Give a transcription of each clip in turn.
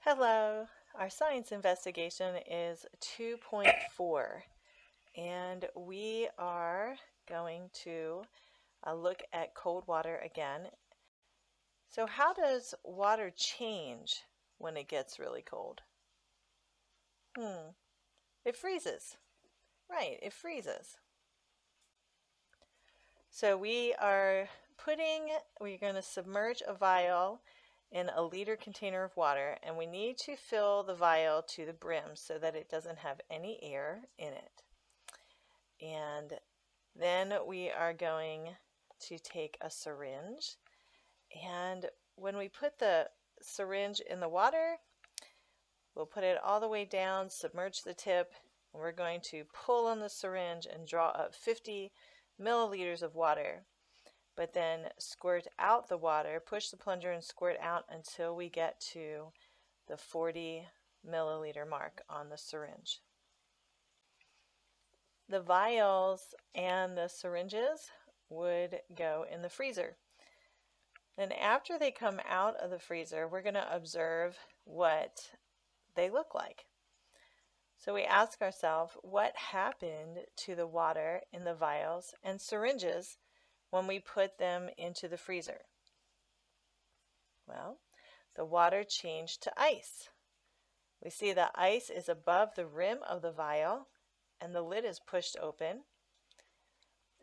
Hello, our science investigation is 2.4, and we are going to look at cold water again. So how does water change when it gets really cold? It freezes. Right, it freezes. So we're going to submerge a vial in a liter container of water, and we need to fill the vial to the brim so that it doesn't have any air in it. And then we are going to take a syringe, and when we put the syringe in the water, we'll put it all the way down, submerge the tip, and we're going to pull on the syringe and draw up 50 milliliters of water, but then squirt out the water, push the plunger and squirt out until we get to the 40 milliliter mark on the syringe. The vials and the syringes would go in the freezer. And after they come out of the freezer, we're going to observe what they look like. So we ask ourselves, what happened to the water in the vials and syringes when we put them into the freezer? Well, the water changed to ice. We see the ice is above the rim of the vial, and the lid is pushed open,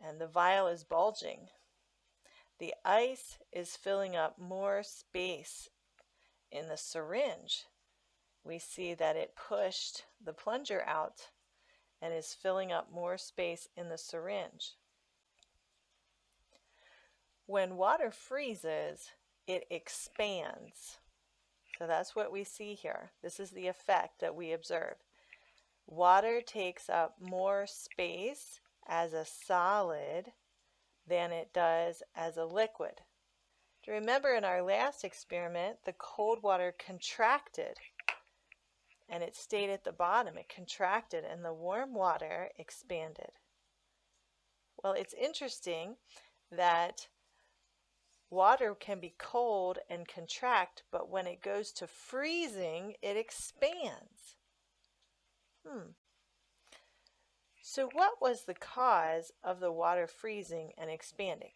and the vial is bulging. The ice is filling up more space in the syringe. We see that it pushed the plunger out and is filling up more space in the syringe. When water freezes, it expands. So that's what we see here. This is the effect that we observe. Water takes up more space as a solid than it does as a liquid. Do you remember in our last experiment, the cold water contracted and it stayed at the bottom. It contracted and the warm water expanded. Well, it's interesting that water can be cold and contract, but when it goes to freezing, it expands. So what was the cause of the water freezing and expanding?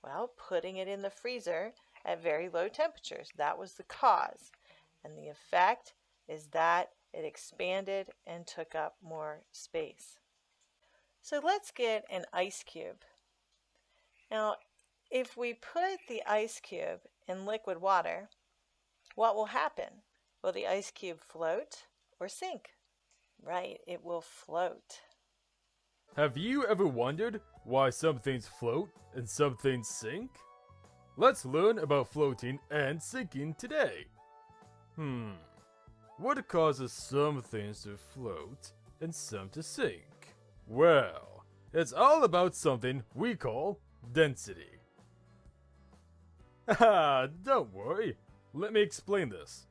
Well, putting it in the freezer at very low temperatures. That was the cause. And the effect is that it expanded and took up more space. So let's get an ice cube. Now, if we put the ice cube in liquid water, what will happen? Will the ice cube float or sink? Right, it will float. Have you ever wondered why some things float and some things sink? Let's learn about floating and sinking today. What causes some things to float and some to sink? Well, it's all about something we call density. Haha, don't worry. Let me explain this.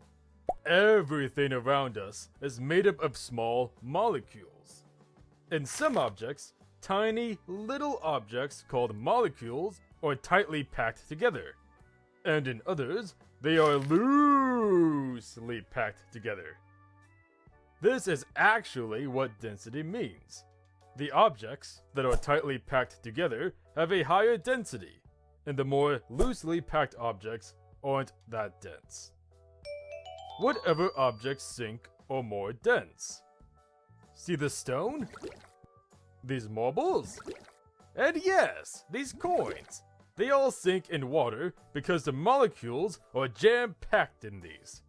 Everything around us is made up of small molecules. In some objects, tiny little objects called molecules are tightly packed together. And in others, they are loosely packed together. This is actually what density means. The objects that are tightly packed together have a higher density, and the more loosely packed objects aren't that dense. Whatever objects sink are more dense. See the stone? These marbles? And yes, these coins. They all sink in water because the molecules are jam-packed in these.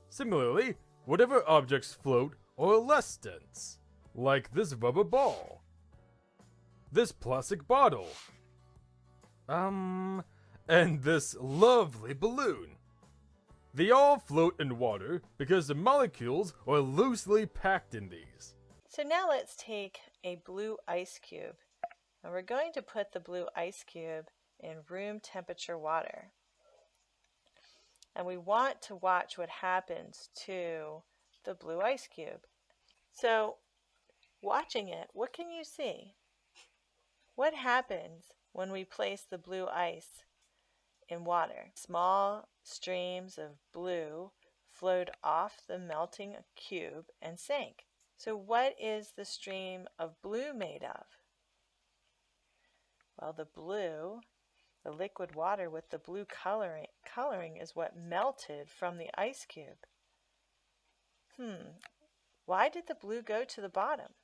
Similarly, whatever objects float are less dense, like this rubber ball, this plastic bottle, and this lovely balloon. They all float in water because the molecules are loosely packed in these. So now let's take a blue ice cube, and we're going to put the blue ice cube in room temperature water. And we want to watch what happens to the blue ice cube. So, watching it, what can you see? What happens when we place the blue ice in water. Small streams of blue flowed off the melting cube and sank. So what is the stream of blue made of? Well, the liquid water with the blue coloring is what melted from the ice cube. Why did the blue go to the bottom?